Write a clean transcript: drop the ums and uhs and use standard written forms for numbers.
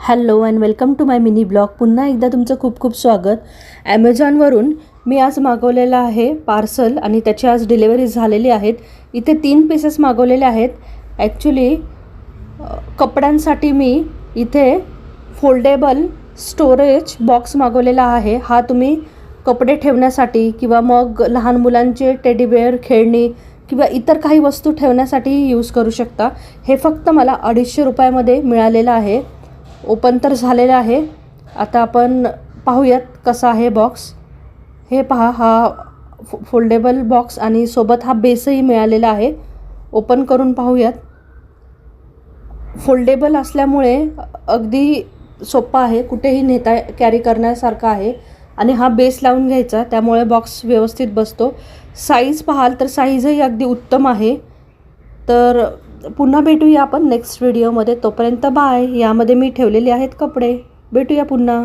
Hello and welcome to my mini blog. पुन्हा एकदा तुमचं खूप खूप स्वागत. ॲमेझॉनवरून मी आज मागवलेलं आहे पार्सल आणि त्याची आज डिलेवरी झालेली आहेत. इथे 3 पीसेस मागवलेले आहेत. ॲक्च्युली कपड्यांसाठी मी इथे फोल्डेबल स्टोरेज बॉक्स मागवलेला आहे. हा तुम्ही कपडे ठेवण्यासाठी किंवा मग लहान मुलांचे टेडी बेअर, खेळणी किंवा इतर काही वस्तू ठेवण्यासाठी यूज करू शकता. हे फक्त मला 250 रुपयामध्ये मिळालेलं आहे. ओपन तर झालेलं आहे. आता आपण पाहूयात कसा आहे बॉक्स. हे पहा, हा फोल्डेबल बॉक्स आणि सोबत हा बेसही मिळालेला आहे. ओपन करून पाहूयात. फोल्डेबल असल्यामुळे अगदी सोपा आहे, कुठेही नेता कॅरी करण्यासारखा आहे. आणि हा बेस लावून घ्यायचा, त्यामुळे बॉक्स व्यवस्थित बसतो. साईज पाहाल तर साईजही अगदी उत्तम आहे. तर पुन्हा भेटूया आपण नेक्स्ट व्हिडिओमध्ये. तोपर्यंत बाय. यामध्ये मी ठेवलेले आहेत कपडे. भेटूया पुन्हा.